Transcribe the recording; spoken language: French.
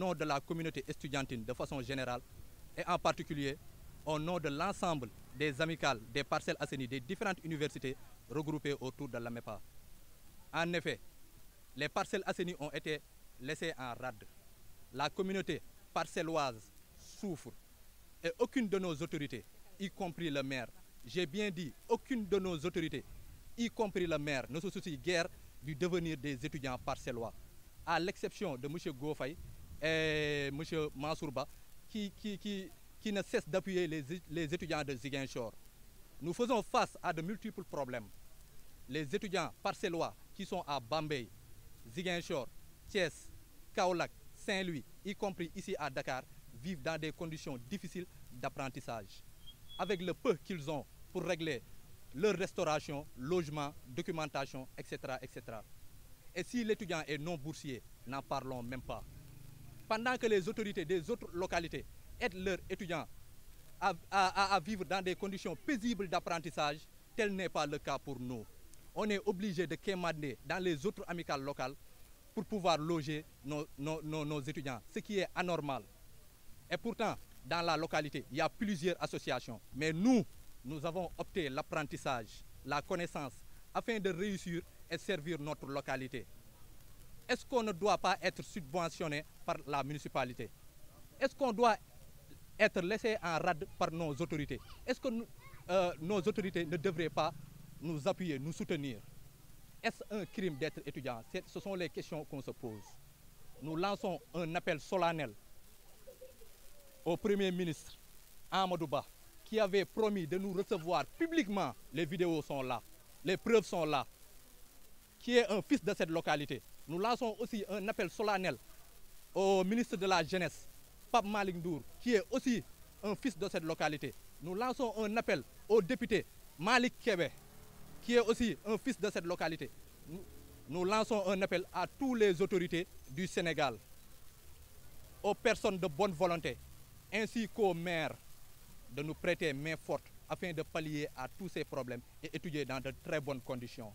nom de la communauté estudiantine de façon générale et en particulier au nom de l'ensemble des amicales des Parcelles Assainies des différentes universités regroupées autour de l'AMEPA. En effet, les Parcelles Assainies ont été laissées en rade. La communauté parcelloise souffre et aucune de nos autorités, y compris le maire, j'ai bien dit aucune de nos autorités, y compris le maire, ne se soucie guère du devenir des étudiants parcellois, à l'exception de M. Gofay et M. Mansourba qui ne cessent d'appuyer les étudiants de Ziguinchor. Nous faisons face à de multiples problèmes. Les étudiants parcellois qui sont à Bambey, Ziguinchor, Thiès, Kaolack, Saint-Louis, y compris ici à Dakar, vivent dans des conditions difficiles d'apprentissage. Avec le peu qu'ils ont pour régler leur restauration, logement, documentation, etc., etc. Et si l'étudiant est non boursier, n'en parlons même pas. Pendant que les autorités des autres localités aident leurs étudiants à vivre dans des conditions paisibles d'apprentissage, tel n'est pas le cas pour nous. On est obligé de quémander dans les autres amicales locales pour pouvoir loger nos étudiants, ce qui est anormal. Et pourtant, dans la localité, il y a plusieurs associations. Mais nous avons opté l'apprentissage, la connaissance, afin de réussir et servir notre localité. Est-ce qu'on ne doit pas être subventionné par la municipalité? Est-ce qu'on doit être laissé en rade par nos autorités? Est-ce que nos autorités ne devraient pas nous appuyer, nous soutenir? Est-ce un crime d'être étudiant? Ce sont les questions qu'on se pose. Nous lançons un appel solennel au Premier ministre Amadou Ba, qui avait promis de nous recevoir publiquement. Les vidéos sont là, les preuves sont là, qui est un fils de cette localité. Nous lançons aussi un appel solennel au ministre de la Jeunesse, Pape Malick Ndour, qui est aussi un fils de cette localité. Nous lançons un appel au député Malick Kébé, qui est aussi un fils de cette localité. Nous lançons un appel à toutes les autorités du Sénégal, aux personnes de bonne volonté, ainsi qu'aux maires, de nous prêter main forte afin de pallier à tous ces problèmes et étudier dans de très bonnes conditions.